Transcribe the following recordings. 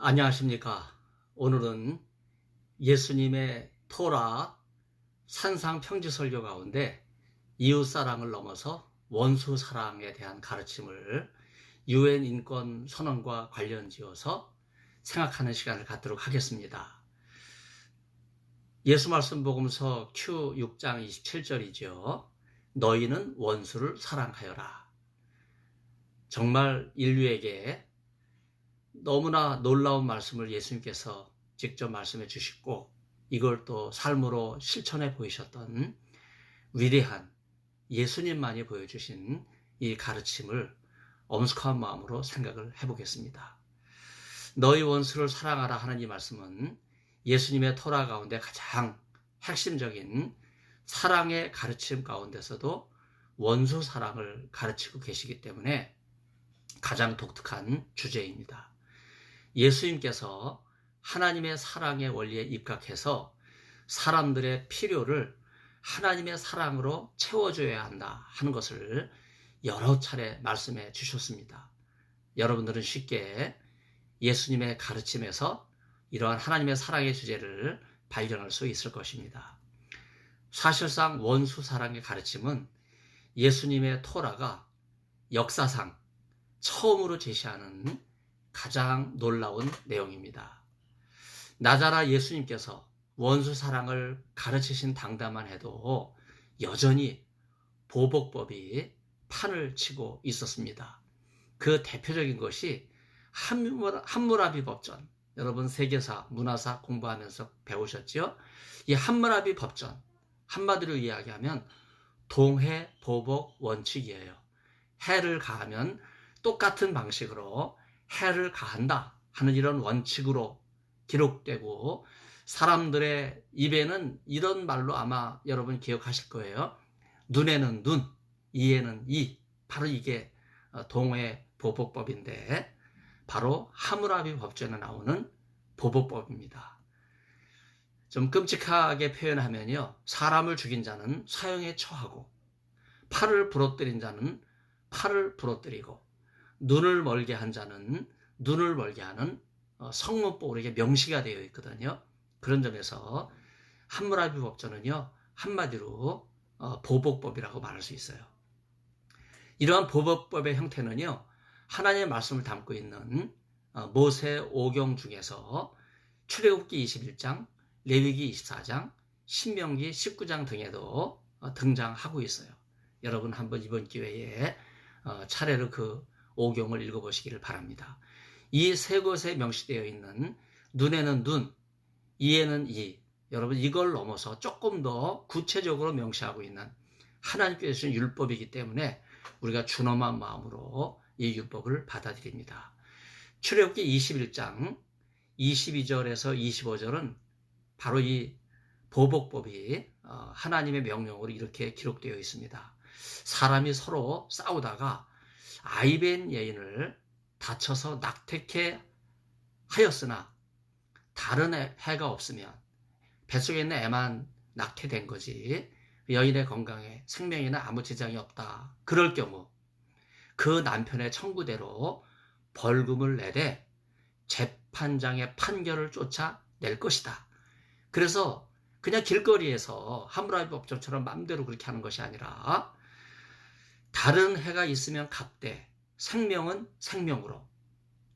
안녕하십니까. 오늘은 예수님의 토라 산상 평지 설교 가운데 이웃사랑을 넘어서 원수사랑에 대한 가르침을 유엔 인권 선언과 관련 지어서 생각하는 시간을 갖도록 하겠습니다. 예수 말씀 복음서 Q 6장 27절이죠. 너희는 원수를 사랑하여라. 정말 인류에게 너무나 놀라운 말씀을 예수님께서 직접 말씀해 주시고 이걸 또 삶으로 실천해 보이셨던 위대한 예수님만이 보여주신 이 가르침을 엄숙한 마음으로 생각을 해보겠습니다. 너희 원수를 사랑하라 하는 이 말씀은 예수님의 토라 가운데 가장 핵심적인 사랑의 가르침 가운데서도 원수 사랑을 가르치고 계시기 때문에 가장 독특한 주제입니다. 예수님께서 하나님의 사랑의 원리에 입각해서 사람들의 필요를 하나님의 사랑으로 채워줘야 한다 하는 것을 여러 차례 말씀해 주셨습니다. 여러분들은 쉽게 예수님의 가르침에서 이러한 하나님의 사랑의 주제를 발견할 수 있을 것입니다. 사실상 원수 사랑의 가르침은 예수님의 토라가 역사상 처음으로 제시하는 가장 놀라운 내용입니다. 나자라 예수님께서 원수 사랑을 가르치신 당대만 해도 여전히 보복법이 판을 치고 있었습니다. 그 대표적인 것이 함무라비 법전. 여러분 세계사, 문화사 공부하면서 배우셨죠? 이 함무라비 법전, 한마디로 이야기하면 동해 보복 원칙이에요. 해를 가하면 똑같은 방식으로 해를 가한다 하는 이런 원칙으로 기록되고 사람들의 입에는 이런 말로 아마 여러분 기억하실 거예요. 눈에는 눈, 이에는 이. 바로 이게 동해 보복법인데 바로 하무라비 법전에 나오는 보복법입니다. 좀 끔찍하게 표현하면요. 사람을 죽인 자는 사형에 처하고 팔을 부러뜨린 자는 팔을 부러뜨리고 눈을 멀게 한 자는 눈을 멀게 하는 성문법으로 이게 명시가 되어 있거든요. 그런 점에서 함무라비 법전은요. 한마디로 보복법이라고 말할 수 있어요. 이러한 보복법의 형태는요. 하나님의 말씀을 담고 있는 모세 5경 중에서 출애굽기 21장, 레위기 24장, 신명기 19장 등에도 등장하고 있어요. 여러분 한번 이번 기회에 차례로 그 5경을 읽어보시기를 바랍니다. 이 세 곳에 명시되어 있는 눈에는 눈, 이에는 이. 여러분 이걸 넘어서 조금 더 구체적으로 명시하고 있는 하나님께서 주신 율법이기 때문에 우리가 준엄한 마음으로 이 율법을 받아들입니다. 출애굽기 21장 22절에서 25절은 바로 이 보복법이 하나님의 명령으로 이렇게 기록되어 있습니다. 사람이 서로 싸우다가 아이벤 여인을 다쳐서 낙태케 하였으나 다른 해가 없으면 뱃속에 있는 애만 낙태된 거지 여인의 건강에 생명에는 아무 지장이 없다. 그럴 경우 그 남편의 청구대로 벌금을 내되 재판장의 판결을 쫓아낼 것이다. 그래서 그냥 길거리에서 함무라비 법전처럼 마음대로 그렇게 하는 것이 아니라 다른 해가 있으면 갚되 생명은 생명으로,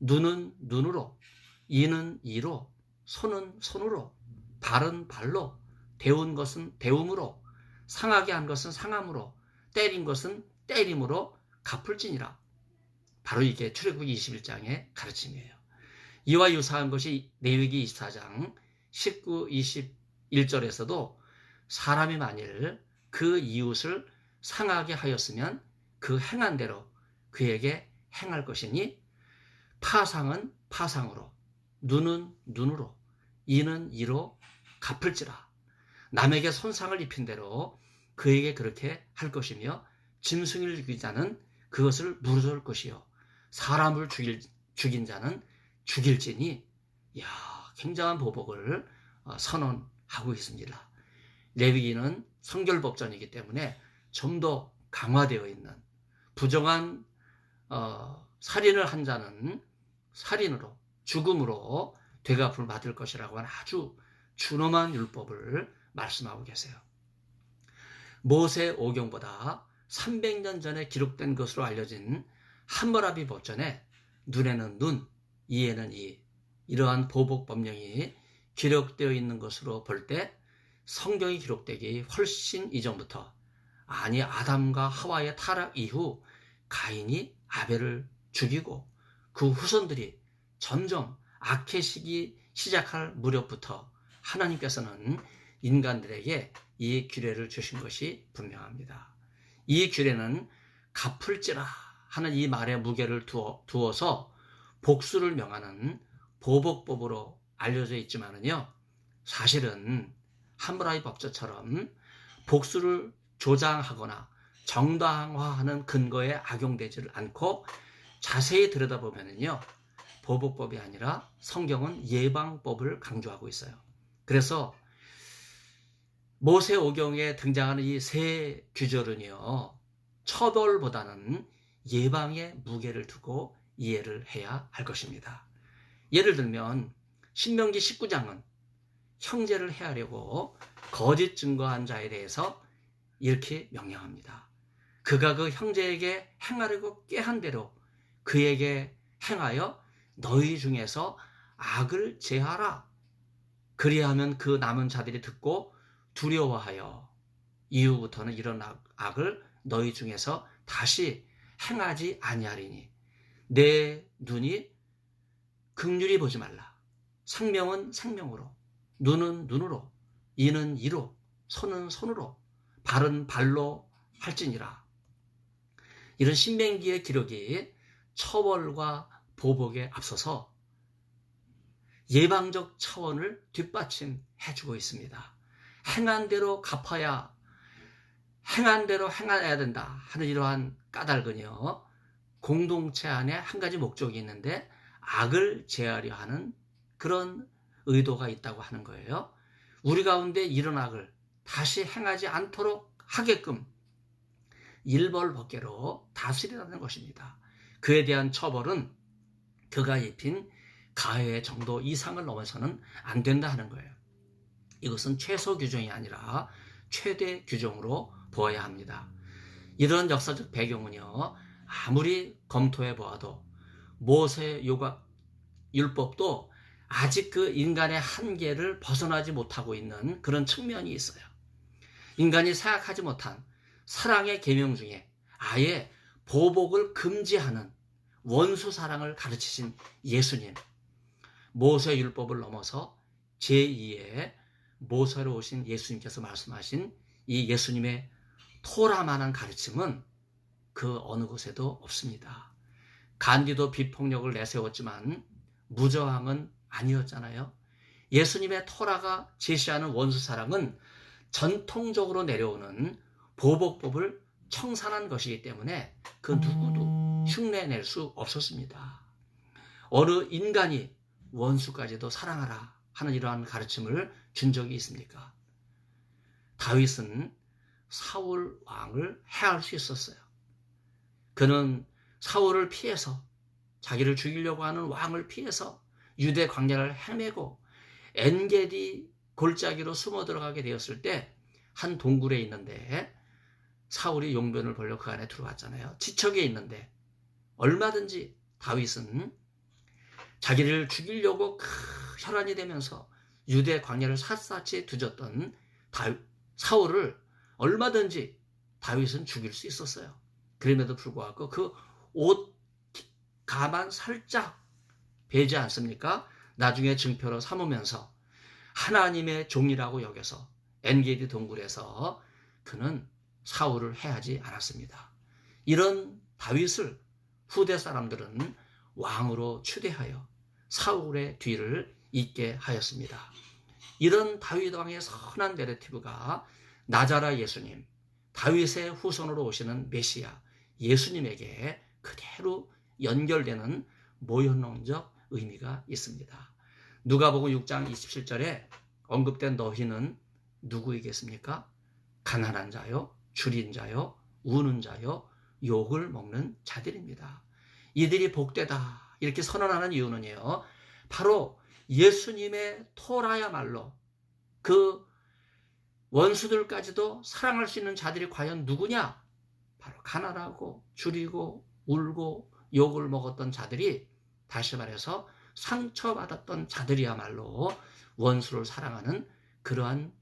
눈은 눈으로, 이는 이로, 손은 손으로, 발은 발로, 데운 것은 데움으로, 상하게 한 것은 상함으로, 때린 것은 때림으로 갚을지니라. 바로 이게 출애굽기 21장의 가르침이에요. 이와 유사한 것이 레위기 24장 19, 21절에서도 사람이 만일 그 이웃을 상하게 하였으면 그 행한 대로 그에게 행할 것이니 파상은 파상으로, 눈은 눈으로, 이는 이로 갚을지라. 남에게 손상을 입힌 대로 그에게 그렇게 할 것이며 짐승을 죽인 자는 그것을 물어줄 것이요 사람을 죽인 자는 죽일지니 굉장한 보복을 선언하고 있습니다. 레위기는 성결법전이기 때문에 좀 더 강화되어 있는 부정한 살인을 한 자는 살인으로, 죽음으로 되갚음을 받을 것이라고 하는 아주 준엄한 율법을 말씀하고 계세요. 모세 오경보다 300년 전에 기록된 것으로 알려진 함무라비 법전에 눈에는 눈, 이에는 이, 이러한 보복 법령이 기록되어 있는 것으로 볼 때 성경이 기록되기 훨씬 이전부터, 아니 아담과 하와의 타락 이후 가인이 아벨을 죽이고 그 후손들이 점점 악해지기 시작할 무렵부터 하나님께서는 인간들에게 이 규례를 주신 것이 분명합니다. 이 규례는 갚을지라 하는 이 말의 무게를 두어서 복수를 명하는 보복법으로 알려져 있지만은요, 사실은 함무라비 법전처럼 복수를 조장하거나 정당화하는 근거에 악용되지를 않고 자세히 들여다보면요, 보복법이 아니라 성경은 예방법을 강조하고 있어요. 그래서 모세오경에 등장하는 이 세 규절은요, 처벌보다는 예방의 무게를 두고 이해를 해야 할 것입니다. 예를 들면 신명기 19장은 형제를 해하려고 거짓 증거한 자에 대해서 이렇게 명령합니다. 그가 그 형제에게 행하려고 꾀한 대로 그에게 행하여 너희 중에서 악을 제하라. 그리하면 그 남은 자들이 듣고 두려워하여 이후부터는 이런 악을 너희 중에서 다시 행하지 아니하리니 내 눈이 긍휼히 보지 말라. 생명은 생명으로, 눈은 눈으로, 이는 이로, 손은 손으로, 발은 발로 할지니라. 이런 신명기의 기록이 처벌과 보복에 앞서서 예방적 차원을 뒷받침해주고 있습니다. 행한 대로 갚아야, 행한 대로 행해야 된다 하는 이러한 까닭은요, 공동체 안에 한 가지 목적이 있는데 악을 제하려 하는 그런 의도가 있다고 하는 거예요. 우리 가운데 이런 악을 다시 행하지 않도록 하게끔 일벌복계로 다스리라는 것입니다. 그에 대한 처벌은 그가 입힌 가해의 정도 이상을 넘어서는 안 된다 하는 거예요. 이것은 최소 규정이 아니라 최대 규정으로 보아야 합니다. 이런 역사적 배경은요, 아무리 검토해 보아도 모세 율법도 아직 그 인간의 한계를 벗어나지 못하고 있는 그런 측면이 있어요. 인간이 생각하지 못한 사랑의 계명 중에 아예 보복을 금지하는 원수 사랑을 가르치신 예수님, 모세 율법을 넘어서 제2의 모세로 오신 예수님께서 말씀하신 이 예수님의 토라만한 가르침은 그 어느 곳에도 없습니다. 간디도 비폭력을 내세웠지만 무저항은 아니었잖아요. 예수님의 토라가 제시하는 원수사랑은 전통적으로 내려오는 보복법을 청산한 것이기 때문에 그 누구도 흉내낼 수 없었습니다. 어느 인간이 원수까지도 사랑하라 하는 이러한 가르침을 준 적이 있습니까? 다윗은 사울 왕을 해할 수 있었어요. 그는 사울을 피해서, 자기를 죽이려고 하는 왕을 피해서 유대 광야를 헤매고 엔게디 골짜기로 숨어 들어가게 되었을 때 한 동굴에 있는데 사울이 용변을 벌려 그 안에 들어왔잖아요. 지척에 있는데 얼마든지 다윗은 자기를 죽이려고 혈안이 되면서 유대 광야를 샅샅이 뒤졌던 사울을 얼마든지 다윗은 죽일 수 있었어요. 그럼에도 불구하고 그 옷 가만 살짝 베지 않습니까? 나중에 증표로 삼으면서 하나님의 종이라고 여겨서 엔게디 동굴에서 그는 사울을 해하지 않았습니다. 이런 다윗을 후대 사람들은 왕으로 추대하여 사울의 뒤를 잇게 하였습니다. 이런 다윗 왕의 선한 내러티브가 나자라 예수님, 다윗의 후손으로 오시는 메시아 예수님에게 그대로 연결되는 모형론적 의미가 있습니다. 누가복음 6장 27절에 언급된 너희는 누구이겠습니까? 가난한 자요, 줄인 자요, 우는 자요, 욕을 먹는 자들입니다. 이들이 복되다 이렇게 선언하는 이유는요, 바로 예수님의 토라야말로 그 원수들까지도 사랑할 수 있는 자들이 과연 누구냐? 바로 가난하고 줄이고 울고 욕을 먹었던 자들이, 다시 말해서 상처받았던 자들이야말로 원수를 사랑하는 그러한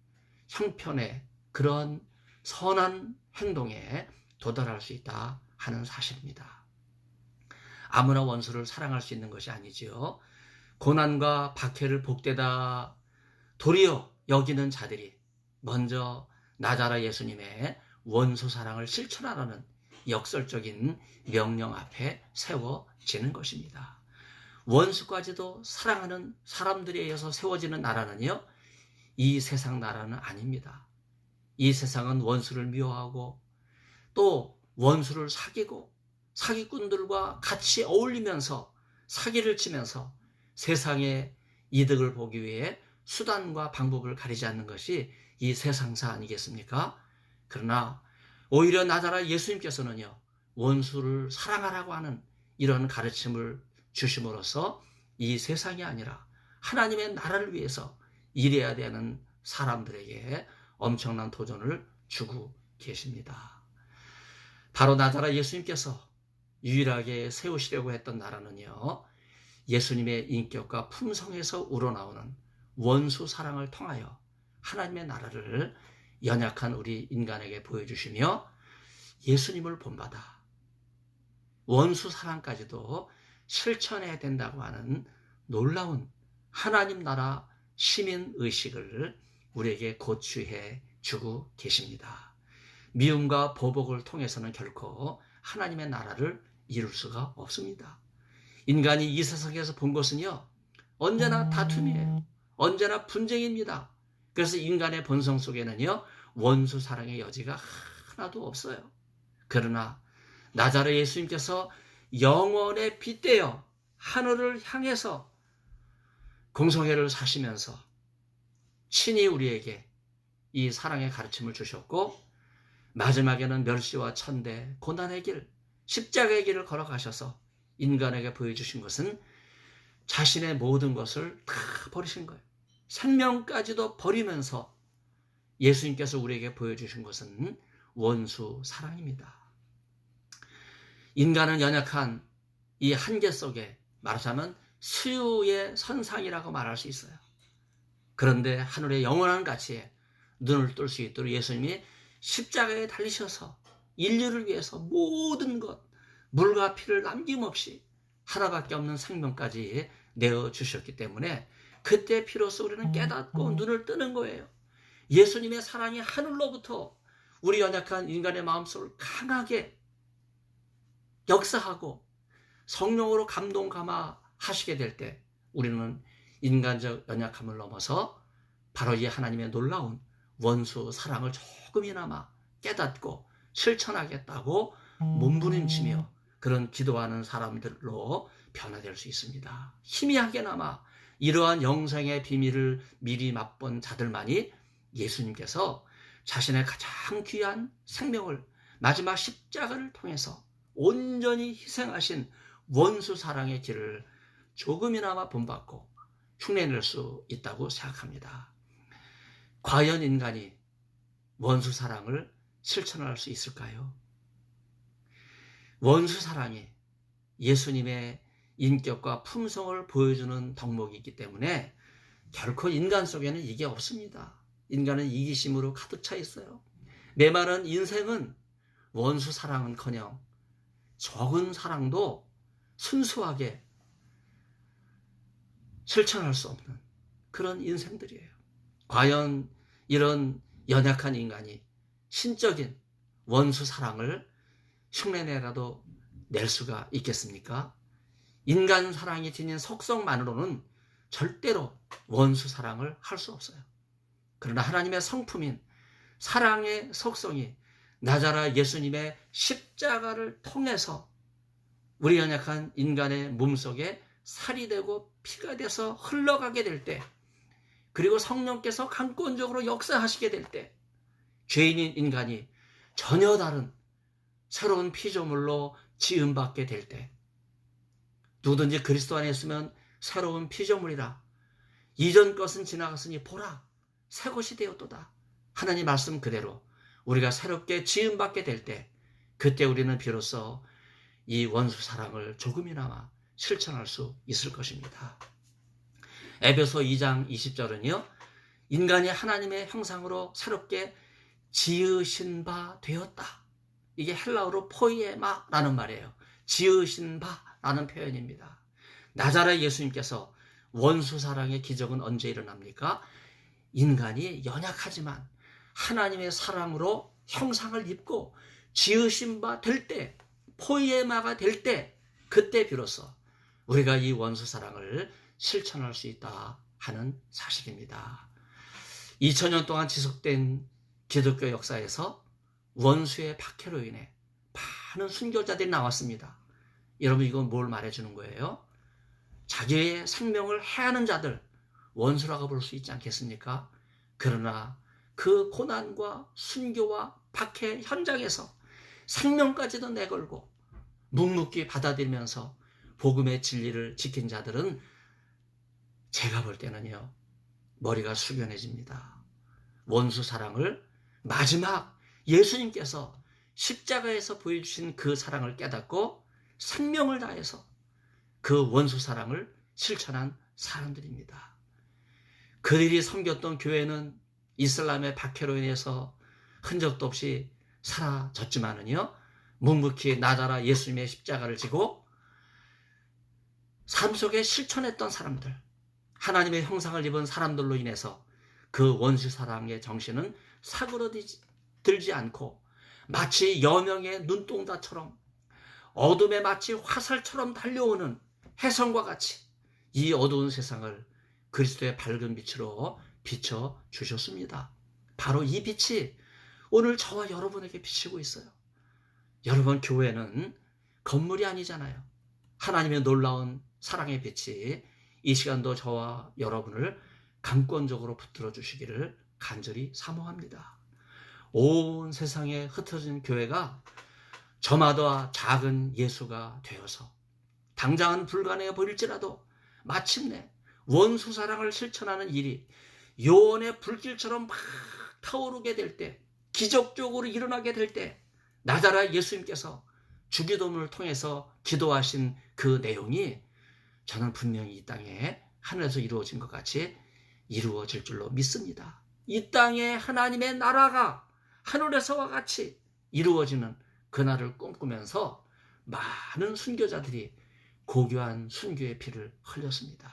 형편에, 그런 선한 행동에 도달할 수 있다 하는 사실입니다. 아무나 원수를 사랑할 수 있는 것이 아니지요. 고난과 박해를 복되다 도리어 여기는 자들이 먼저 나자라 예수님의 원수 사랑을 실천하라는 역설적인 명령 앞에 세워지는 것입니다. 원수까지도 사랑하는 사람들에 의해서 세워지는 나라는요, 이 세상 나라는 아닙니다. 이 세상은 원수를 미워하고 또 원수를 사귀고 사기꾼들과 같이 어울리면서 사기를 치면서 세상의 이득을 보기 위해 수단과 방법을 가리지 않는 것이 이 세상사 아니겠습니까? 그러나 오히려 나자라 예수님께서는요, 원수를 사랑하라고 하는 이런 가르침을 주심으로써 이 세상이 아니라 하나님의 나라를 위해서 일해야 되는 사람들에게 엄청난 도전을 주고 계십니다. 바로 나자라 예수님께서 유일하게 세우시려고 했던 나라는요, 예수님의 인격과 품성에서 우러나오는 원수 사랑을 통하여 하나님의 나라를 연약한 우리 인간에게 보여주시며 예수님을 본받아 원수 사랑까지도 실천해야 된다고 하는 놀라운 하나님 나라 시민 의식을 우리에게 고취해 주고 계십니다. 미움과 보복을 통해서는 결코 하나님의 나라를 이룰 수가 없습니다. 인간이 이 세상에서 본 것은요, 언제나 다툼이에요. 언제나 분쟁입니다. 그래서 인간의 본성 속에는요, 원수 사랑의 여지가 하나도 없어요. 그러나 나자라 예수님께서 영원에 빗대어 하늘을 향해서 공성회를 사시면서 친히 우리에게 이 사랑의 가르침을 주셨고, 마지막에는 멸시와 천대, 고난의 길, 십자가의 길을 걸어가셔서 인간에게 보여주신 것은 자신의 모든 것을 다 버리신 거예요. 생명까지도 버리면서 예수님께서 우리에게 보여주신 것은 원수 사랑입니다. 인간은 연약한 이 한계 속에 말하자면 수유의 선상이라고 말할 수 있어요. 그런데 하늘의 영원한 가치에 눈을 뜰 수 있도록 예수님이 십자가에 달리셔서 인류를 위해서 모든 것, 물과 피를 남김없이 하나밖에 없는 생명까지 내어주셨기 때문에 그때 피로써 우리는 깨닫고 눈을 뜨는 거예요. 예수님의 사랑이 하늘로부터 우리 연약한 인간의 마음속을 강하게 역사하고 성령으로 감동 감화하시게 될 때 우리는 인간적 연약함을 넘어서 바로 이 하나님의 놀라운 원수 사랑을 조금이나마 깨닫고 실천하겠다고 몸부림치며 그런 기도하는 사람들로 변화될 수 있습니다. 희미하게나마 이러한 영생의 비밀을 미리 맛본 자들만이 예수님께서 자신의 가장 귀한 생명을 마지막 십자가를 통해서 온전히 희생하신 원수 사랑의 길을 조금이나마 본받고 흉내낼 수 있다고 생각합니다. 과연 인간이 원수 사랑을 실천할 수 있을까요? 원수 사랑이 예수님의 인격과 품성을 보여주는 덕목이기 때문에 결코 인간 속에는 이게 없습니다. 인간은 이기심으로 가득 차 있어요. 메마른 인생은 원수 사랑은커녕 적은 사랑도 순수하게 실천할 수 없는 그런 인생들이에요. 과연 이런 연약한 인간이 신적인 원수 사랑을 흉내내라도 낼 수가 있겠습니까? 인간 사랑이 지닌 속성만으로는 절대로 원수 사랑을 할 수 없어요. 그러나 하나님의 성품인 사랑의 속성이 나자라 예수님의 십자가를 통해서 우리 연약한 인간의 몸속에 살이 되고 피가 돼서 흘러가게 될 때, 그리고 성령께서 강권적으로 역사하시게 될 때, 죄인인 인간이 전혀 다른 새로운 피조물로 지음받게 될 때, 누구든지 그리스도 안에 있으면 새로운 피조물이라. 이전 것은 지나갔으니 보라, 새 것이 되었도다. 하나님 말씀 그대로 우리가 새롭게 지음받게 될 때, 그때 우리는 비로소 이 원수 사랑을 조금이나마 실천할 수 있을 것입니다. 에베소 2장 20절은요. 인간이 하나님의 형상으로 새롭게 지으신 바 되었다. 이게 헬라어로 포이에마라는 말이에요. 지으신 바라는 표현입니다. 나자렛 예수님께서 원수 사랑의 기적은 언제 일어납니까? 인간이 연약하지만 하나님의 사랑으로 형상을 입고 지으신 바 될 때, 포이에마가 될 때, 그때 비로소 우리가 이 원수 사랑을 실천할 수 있다 하는 사실입니다. 2000년 동안 지속된 기독교 역사에서 원수의 박해로 인해 많은 순교자들이 나왔습니다. 여러분, 이건 뭘 말해주는 거예요? 자기의 생명을 해하는 자들, 원수라고 볼 수 있지 않겠습니까? 그러나 그 고난과 순교와 박해 현장에서 생명까지도 내걸고 묵묵히 받아들이면서 복음의 진리를 지킨 자들은 제가 볼 때는요, 머리가 숙연해집니다. 원수 사랑을 마지막 예수님께서 십자가에서 보여주신 그 사랑을 깨닫고 생명을 다해서 그 원수 사랑을 실천한 사람들입니다. 그들이 섬겼던 교회는 이슬람의 박해로 인해서 흔적도 없이 사라졌지만은요, 묵묵히 나자라 예수님의 십자가를 지고 삶 속에 실천했던 사람들, 하나님의 형상을 입은 사람들로 인해서 그 원수 사랑의 정신은 사그러들지 않고 마치 여명의 눈동자처럼 어둠에 마치 화살처럼 달려오는 혜성과 같이 이 어두운 세상을 그리스도의 밝은 빛으로 비춰 주셨습니다. 바로 이 빛이 오늘 저와 여러분에게 비치고 있어요. 여러분, 교회는 건물이 아니잖아요. 하나님의 놀라운 사랑의 빛이 이 시간도 저와 여러분을 강권적으로 붙들어 주시기를 간절히 사모합니다. 온 세상에 흩어진 교회가 저마다 작은 예수가 되어서 당장은 불가능해 보일지라도 마침내 원수 사랑을 실천하는 일이 요원의 불길처럼 막 타오르게 될 때, 기적적으로 일어나게 될 때, 나자렛 예수님께서 주기도문을 통해서 기도하신 그 내용이 저는 분명히 이 땅에 하늘에서 이루어진 것 같이 이루어질 줄로 믿습니다. 이 땅에 하나님의 나라가 하늘에서와 같이 이루어지는 그날을 꿈꾸면서 많은 순교자들이 고귀한 순교의 피를 흘렸습니다.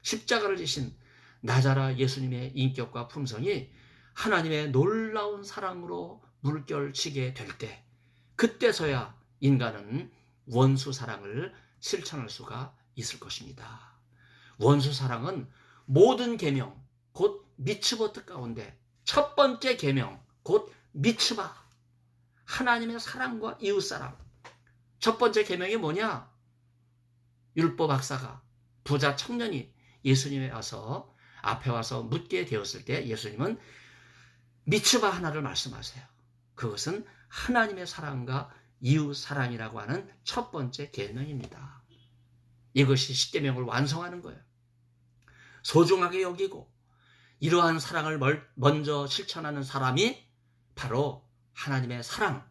십자가를 지신 나자렛 예수님의 인격과 품성이 하나님의 놀라운 사랑으로 물결치게 될 때, 그때서야 인간은 원수 사랑을 실천할 수가 있을 것입니다. 원수 사랑은 모든 계명, 곧 미츠보트 가운데 첫 번째 계명, 곧 미츠바, 하나님의 사랑과 이웃사랑. 첫 번째 계명이 뭐냐? 율법 박사가, 부자 청년이 예수님에 와서 앞에 와서 묻게 되었을 때 예수님은 미츠바 하나를 말씀하세요. 그것은 하나님의 사랑과 이웃 사랑이라고 하는 첫 번째 계명입니다. 이것이 십계명을 완성하는 거예요. 소중하게 여기고 이러한 사랑을 먼저 실천하는 사람이 바로 하나님의 사랑,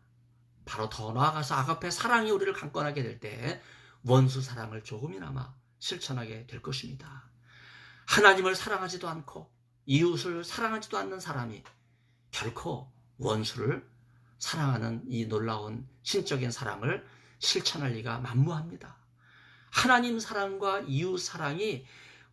바로 더 나아가서 아가페 사랑이 우리를 강권하게 될 때 원수 사랑을 조금이나마 실천하게 될 것입니다. 하나님을 사랑하지도 않고 이웃을 사랑하지도 않는 사람이 결코 원수를 사랑하는 이 놀라운 신적인 사랑을 실천할 리가 만무합니다. 하나님 사랑과 이웃 사랑이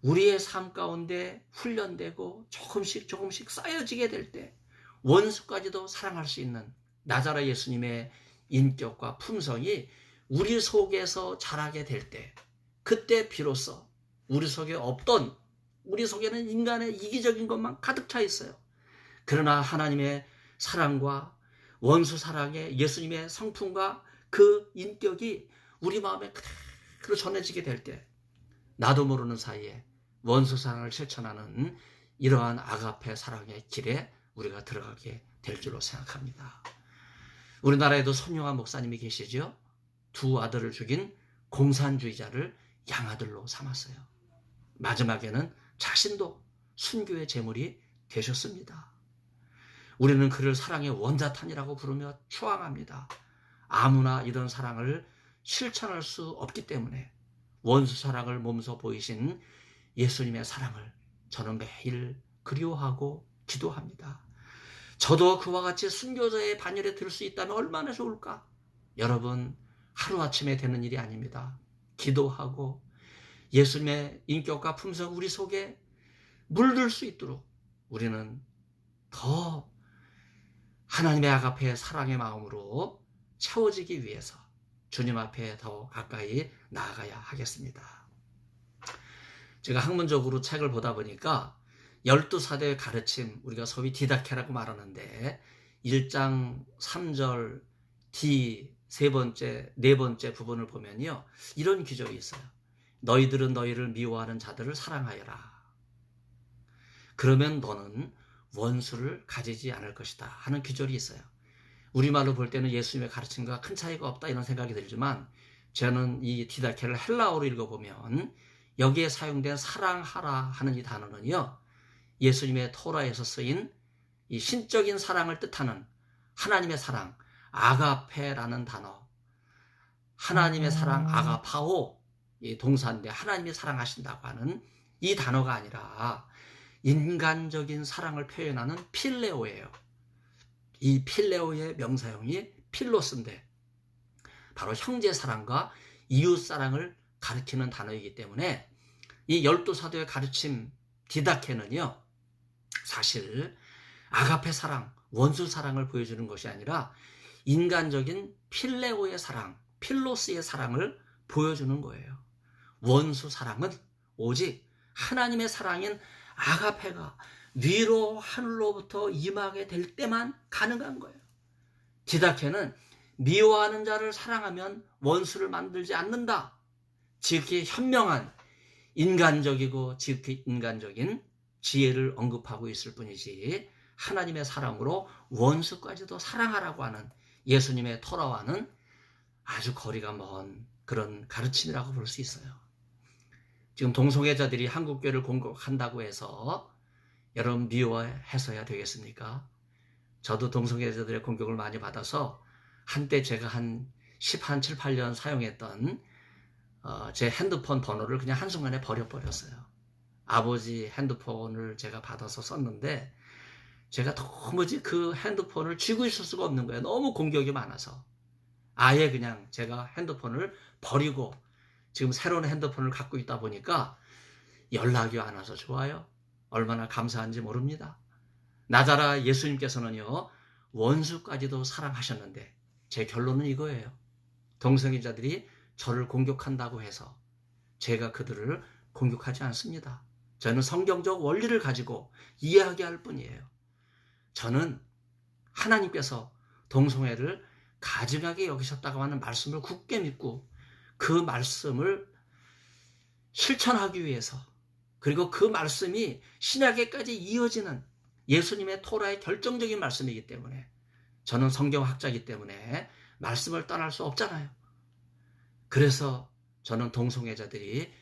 우리의 삶 가운데 훈련되고 조금씩 쌓여지게 될 때 원수까지도 사랑할 수 있는 나자렛 예수님의 인격과 품성이 우리 속에서 자라게 될 때, 그때 비로소 우리 속에 없던, 우리 속에는 인간의 이기적인 것만 가득 차 있어요. 그러나 하나님의 사랑과 원수 사랑의 예수님의 성품과 그 인격이 우리 마음에 그대로 전해지게 될 때, 나도 모르는 사이에 원수 사랑을 실천하는 이러한 아가페 사랑의 길에 우리가 들어가게 될 줄로 생각합니다. 우리나라에도 손용환 목사님이 계시죠. 두 아들을 죽인 공산주의자를 양아들로 삼았어요. 마지막에는 자신도 순교의 제물이 되셨습니다. 우리는 그를 사랑의 원자탄이라고 부르며 추앙합니다. 아무나 이런 사랑을 실천할 수 없기 때문에 원수 사랑을 몸소 보이신 예수님의 사랑을 저는 매일 그리워하고 기도합니다. 저도 그와 같이 순교자의 반열에 들 수 있다면 얼마나 좋을까? 여러분, 하루아침에 되는 일이 아닙니다. 기도하고 예수님의 인격과 품성 우리 속에 물들 수 있도록 우리는 더 하나님의 아가페의 사랑의 마음으로 채워지기 위해서 주님 앞에 더 가까이 나아가야 하겠습니다. 제가 학문적으로 책을 보다 보니까 12사도의 가르침, 우리가 소위 디다케라고 말하는데 1장 3절 D 네 번째 부분을 보면요, 이런 규정이 있어요. 너희들은 너희를 미워하는 자들을 사랑하여라. 그러면 너는 원수를 가지지 않을 것이다 하는 규절이 있어요. 우리말로 볼 때는 예수님의 가르침과 큰 차이가 없다 이런 생각이 들지만, 저는 이 디다케를 헬라어로 읽어보면 여기에 사용된 사랑하라 하는 이 단어는요, 예수님의 토라에서 쓰인 이 신적인 사랑을 뜻하는 하나님의 사랑, 아가페라는 단어, 하나님의 사랑 아가파오, 이 동사인데 하나님이 사랑하신다고 하는 이 단어가 아니라 인간적인 사랑을 표현하는 필레오예요. 이 필레오의 명사형이 필로스인데 바로 형제 사랑과 이웃 사랑을 가리키는 단어이기 때문에 이 12사도의 가르침 디다케는요, 사실 아가페 사랑, 원수 사랑을 보여주는 것이 아니라 인간적인 필레오의 사랑, 필로스의 사랑을 보여주는 거예요. 원수 사랑은 오직 하나님의 사랑인 아가페가 위로 하늘로부터 임하게 될 때만 가능한 거예요. 디다케는 미워하는 자를 사랑하면 원수를 만들지 않는다. 지극히 현명한 인간적이고 지극히 인간적인 지혜를 언급하고 있을 뿐이지, 하나님의 사랑으로 원수까지도 사랑하라고 하는 예수님의 토라와는 아주 거리가 먼 그런 가르침이라고 볼 수 있어요. 지금 동성애자들이 한국교회를 공격한다고 해서 여러분 미워해서야 되겠습니까? 저도 동성애자들의 공격을 많이 받아서 한때 제가 한 7, 8년 사용했던 제 핸드폰 번호를 그냥 한순간에 버려버렸어요. 아버지 핸드폰을 제가 받아서 썼는데 제가 도무지 그 핸드폰을 쥐고 있을 수가 없는 거예요. 너무 공격이 많아서. 아예 그냥 제가 핸드폰을 버리고 지금 새로운 핸드폰을 갖고 있다 보니까 연락이 안 와서 좋아요. 얼마나 감사한지 모릅니다. 나자라 예수님께서는요, 원수까지도 사랑하셨는데 제 결론은 이거예요. 동성애자들이 저를 공격한다고 해서 제가 그들을 공격하지 않습니다. 저는 성경적 원리를 가지고 이해하게 뿐이에요. 저는 하나님께서 동성애를 가증하게 여기셨다고 하는 말씀을 굳게 믿고 그 말씀을 실천하기 위해서, 그리고 그 말씀이 신약에까지 이어지는 예수님의 토라의 결정적인 말씀이기 때문에, 저는 성경학자이기 때문에 말씀을 떠날 수 없잖아요. 그래서 저는 동성애자들이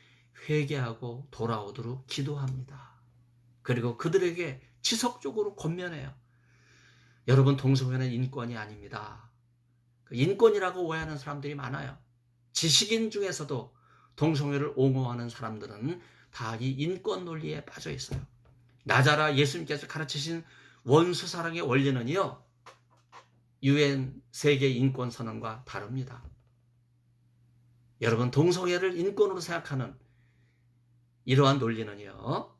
회개하고 돌아오도록 기도합니다. 그리고 그들에게 지속적으로 권면해요. 여러분, 동성애는 인권이 아닙니다. 인권이라고 오해하는 사람들이 많아요. 지식인 중에서도 동성애를 옹호하는 사람들은 다 이 인권 논리에 빠져 있어요. 나자라 예수님께서 가르치신 원수 사랑의 원리는요, UN 세계 인권 선언과 다릅니다. 여러분, 동성애를 인권으로 생각하는 이러한 논리는요,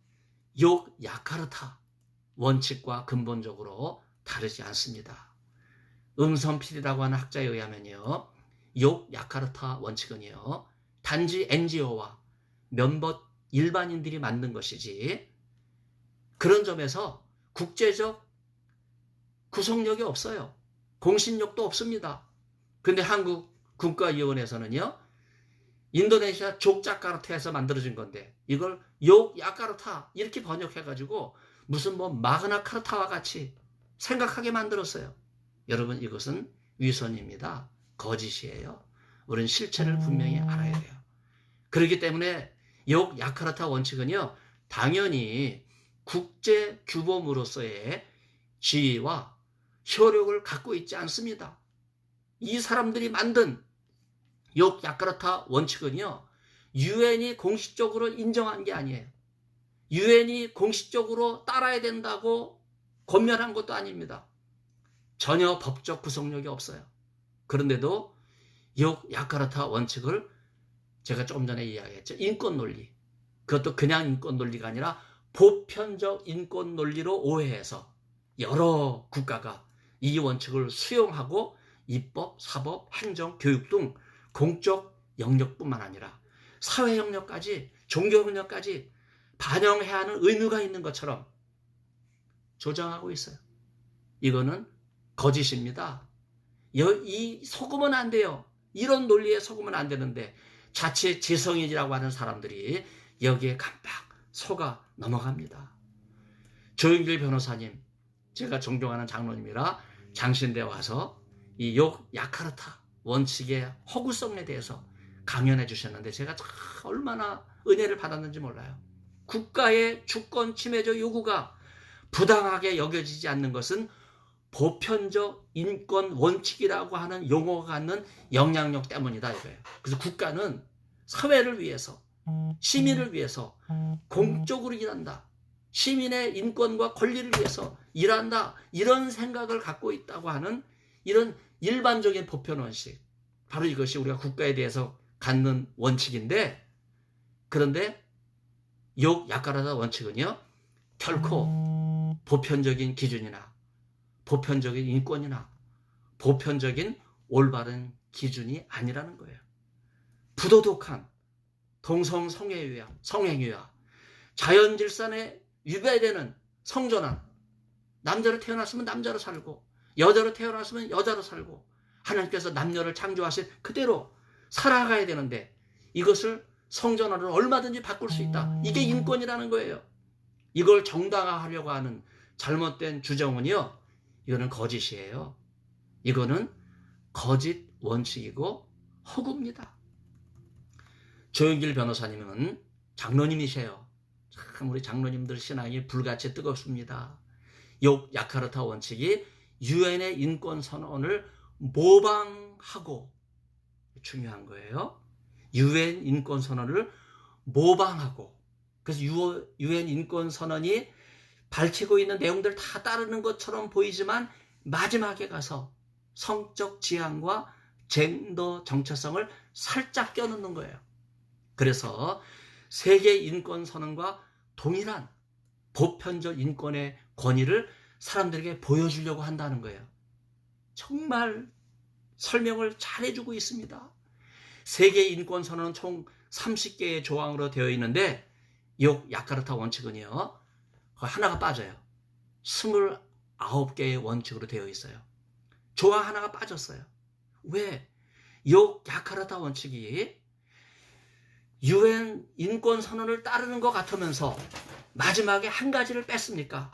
욕 야카르타 원칙과 근본적으로 다르지 않습니다. 음선필이라고 하는 학자에 의하면요, 욕 야카르타 원칙은요, 단지 NGO와 몇몇 일반인들이 만든 것이지 그런 점에서 국제적 구속력이 없어요. 공신력도 없습니다. 근데 한국 국가위원회에서는요, 인도네시아 족자카르타에서 만들어진 건데 이걸 욕 야카르타 이렇게 번역해가지고 무슨 뭐 마그나 카르타와 같이 생각하게 만들었어요. 여러분, 이것은 위선입니다. 거짓이에요. 우리는 실체를 분명히 알아야 돼요. 그렇기 때문에 욕 야카르타 원칙은요, 당연히 국제 규범으로서의 지위와 효력을 갖고 있지 않습니다. 이 사람들이 만든 욕 야카르타 원칙은요, 유엔이 공식적으로 인정한 게 아니에요. 유엔이 공식적으로 따라야 된다고 권면한 것도 아닙니다. 전혀 법적 구속력이 없어요. 그런데도 욕 야카르타 원칙을 제가 조금 전에 이야기했죠. 인권 논리. 그것도 그냥 인권 논리가 아니라 보편적 인권 논리로 오해해서 여러 국가가 이 원칙을 수용하고 입법, 사법, 행정, 교육 등 공적 영역뿐만 아니라 사회 영역까지, 종교 영역까지 반영해야 하는 의무가 있는 것처럼 조장하고 있어요. 이거는 거짓입니다. 이 속으면 안 돼요. 이런 논리에 속으면 안 되는데 자칫 지성인이라고 하는 사람들이 여기에 깜빡 속아 넘어갑니다. 조영길 변호사님, 제가 존경하는 장로님이라 장신대 와서 이 욕 야카르타 원칙의 허구성에 대해서 강연해 주셨는데 제가 얼마나 은혜를 받았는지 몰라요. 국가의 주권 침해적 요구가 부당하게 여겨지지 않는 것은 보편적 인권 원칙이라고 하는 용어가 갖는 영향력 때문이다 이거예요. 그래서 국가는 사회를 위해서, 시민을 위해서 공적으로 일한다. 시민의 인권과 권리를 위해서 일한다. 이런 생각을 갖고 있다고 하는 이런 일반적인 보편 원칙. 바로 이것이 우리가 국가에 대해서 갖는 원칙인데, 그런데 욕 야카르타 원칙은요, 결코 보편적인 기준이나 보편적인 인권이나 보편적인 올바른 기준이 아니라는 거예요. 부도덕한 동성 성행위와 자연질산에 위배되는 성전환, 남자로 태어났으면 남자로 살고 여자로 태어났으면 여자로 살고 하나님께서 남녀를 창조하신 그대로 살아가야 되는데 이것을 성전환으로 얼마든지 바꿀 수 있다. 이게 인권이라는 거예요. 이걸 정당화하려고 하는 잘못된 주장은요, 이거는 거짓이에요. 이거는 거짓 원칙이고 허구입니다. 조영길 변호사님은 장로님이세요. 참 우리 장로님들 신앙이 불같이 뜨겁습니다. 욕 야카르타 원칙이 유엔의 인권 선언을 모방하고, 중요한 거예요. 유엔 인권 선언을 모방하고, 그래서 유엔 인권 선언이 밝히고 있는 내용들 다 따르는 것처럼 보이지만 마지막에 가서 성적 지향과 젠더 정체성을 살짝 껴넣는 거예요. 그래서 세계 인권 선언과 동일한 보편적 인권의 권위를 사람들에게 보여주려고 한다는 거예요. 정말 설명을 잘해주고 있습니다. 세계 인권 선언은 총 30개의 조항으로 되어 있는데 욕 야카르타 원칙은요, 하나가 빠져요. 29개의 원칙으로 되어 있어요. 조항 하나가 빠졌어요. 왜? 욕 야카르타 원칙이 유엔 인권 선언을 따르는 것 같으면서 마지막에 한 가지를 뺐습니까?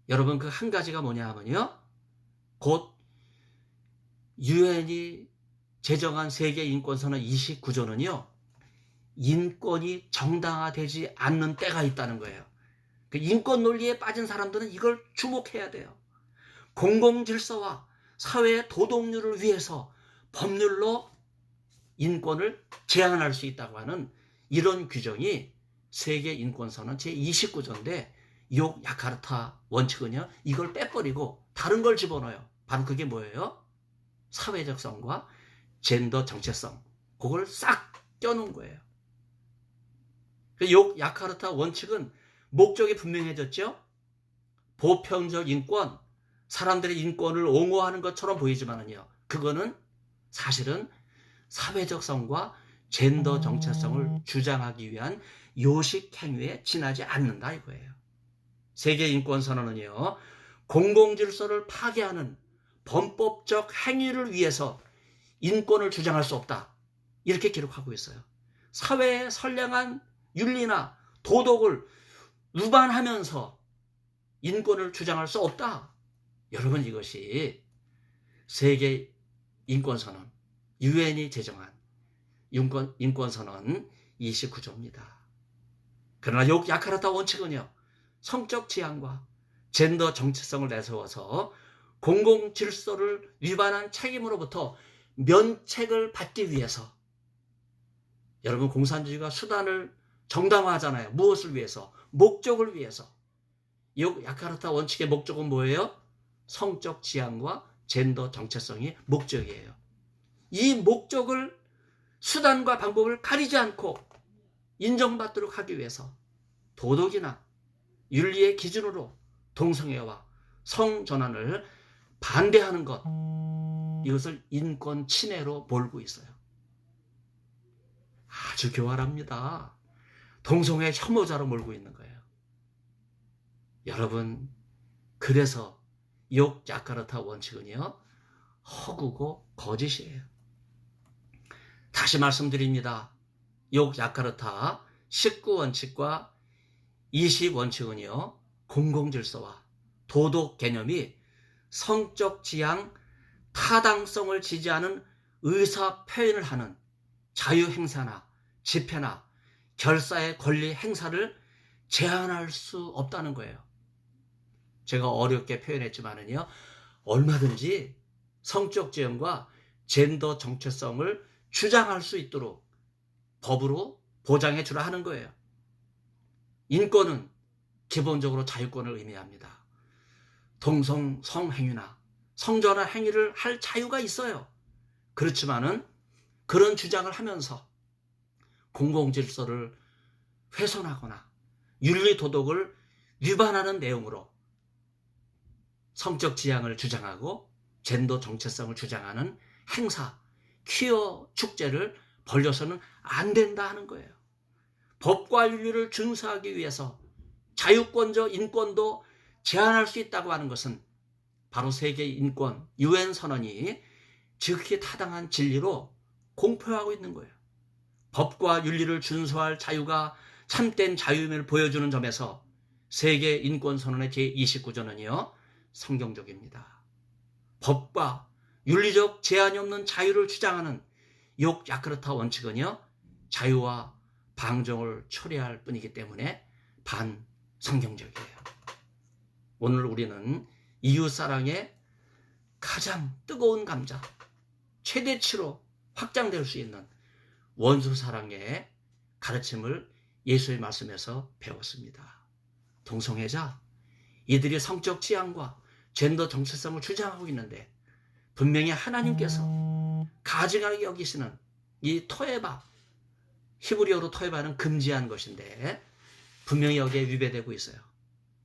여러분, 그 한 가지가 뭐냐 하면요, 곧 유엔이 제정한 세계 인권 선언 29조는요, 인권이 정당화되지 않는 때가 있다는 거예요. 그 인권 논리에 빠진 사람들은 이걸 주목해야 돼요. 공공질서와 사회의 도덕률을 위해서 법률로 인권을 제한할 수 있다고 하는 이런 규정이 세계 인권선언 제29조인데 욕 야카르타 원칙은요, 이걸 빼버리고 다른 걸 집어넣어요. 바로 그게 뭐예요? 사회적성과 젠더 정체성, 그걸 싹 껴놓은 거예요. 욕 야카르타 원칙은 목적이 분명해졌죠? 보편적 인권, 사람들의 인권을 옹호하는 것처럼 보이지만은요, 그거는 사실은 사회적성과 젠더 정체성을 주장하기 위한 요식 행위에 지나지 않는다 이거예요. 세계인권선언은요, 공공질서를 파괴하는 범법적 행위를 위해서 인권을 주장할 수 없다, 이렇게 기록하고 있어요. 사회의 선량한 윤리나 도덕을 위반하면서 인권을 주장할 수 없다. 여러분, 이것이 세계인권선언, 유엔이 제정한 인권선언 29조입니다. 그러나 욕 야카르타 원칙은요, 성적 지향과 젠더 정체성을 내세워서 공공 질서를 위반한 책임으로부터 면책을 받기 위해서, 여러분 공산주의가 수단을 정당화하잖아요. 무엇을 위해서? 목적을 위해서. 욕 야카르타 원칙의 목적은 뭐예요? 성적 지향과 젠더 정체성이 목적이에요. 이 목적을 수단과 방법을 가리지 않고 인정받도록 하기 위해서 도덕이나 윤리의 기준으로 동성애와 성전환을 반대하는 것, 이것을 인권 침해로 몰고 있어요. 아주 교활합니다. 동성애 혐오자로 몰고 있는 거예요. 여러분, 그래서 욕 야카르타 원칙은요, 허구고 거짓이에요. 다시 말씀드립니다. 욕 야카르타 19원칙과 20원칙은요, 공공질서와 도덕 개념이 성적 지향, 타당성을 지지하는 의사 표현을 하는 자유행사나 집회나 결사의 권리 행사를 제한할 수 없다는 거예요. 제가 어렵게 표현했지만은요, 얼마든지 성적 지향과 젠더 정체성을 주장할 수 있도록 법으로 보장해 주라 하는 거예요. 인권은 기본적으로 자유권을 의미합니다. 동성 성행위나 성전환 행위를 할 자유가 있어요. 그렇지만은 그런 주장을 하면서 공공질서를 훼손하거나 윤리 도덕을 위반하는 내용으로 성적 지향을 주장하고 젠더 정체성을 주장하는 행사, 퀴어 축제를 벌려서는 안 된다 하는 거예요. 법과 윤리를 준수하기 위해서 자유권적 인권도 제한할 수 있다고 하는 것은 바로 세계 인권 UN 선언이 지극히 타당한 진리로 공표하고 있는 거예요. 법과 윤리를 준수할 자유가 참된 자유임을 보여주는 점에서 세계 인권 선언의 제29조는요, 성경적입니다. 법과 윤리적 제한이 없는 자유를 주장하는 욕 야크르타 원칙은요, 자유와 방종을 초래할 뿐이기 때문에 반성경적이에요. 오늘 우리는 이웃사랑의 가장 뜨거운 감자, 최대치로 확장될 수 있는 원수사랑의 가르침을 예수의 말씀에서 배웠습니다. 동성애자, 이들이 성적 지향과 젠더 정체성을 주장하고 있는데 분명히 하나님께서 가증하게 여기시는 이 토에바, 히브리어로 토에바는 금지한 것인데 분명히 여기에 위배되고 있어요.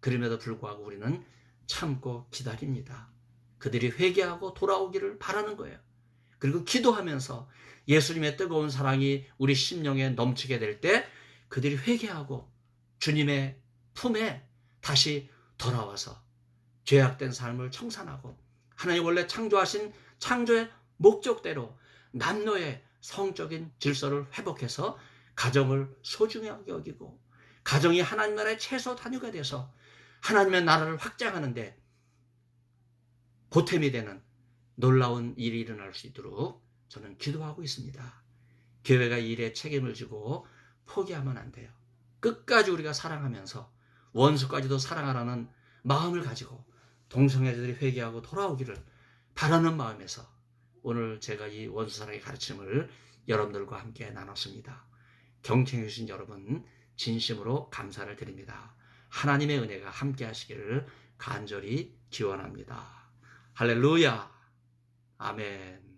그럼에도 불구하고 우리는 참고 기다립니다. 그들이 회개하고 돌아오기를 바라는 거예요. 그리고 기도하면서 예수님의 뜨거운 사랑이 우리 심령에 넘치게 될 때 그들이 회개하고 주님의 품에 다시 돌아와서 죄악된 삶을 청산하고 하나님 원래 창조하신 창조의 목적대로 남녀의 성적인 질서를 회복해서 가정을 소중하게 여기고 가정이 하나님 나라의 최소 단위가 돼서 하나님의 나라를 확장하는데 보탬이 되는 놀라운 일이 일어날 수 있도록 저는 기도하고 있습니다. 교회가 이 일에 책임을 지고 포기하면 안 돼요. 끝까지 우리가 사랑하면서 원수까지도 사랑하라는 마음을 가지고 동성애자들이 회개하고 돌아오기를 바라는 마음에서 오늘 제가 이 원수사랑의 가르침을 여러분들과 함께 나눴습니다. 경청해 주신 여러분 진심으로 감사를 드립니다. 하나님의 은혜가 함께 하시기를 간절히 기원합니다. 할렐루야. 아멘.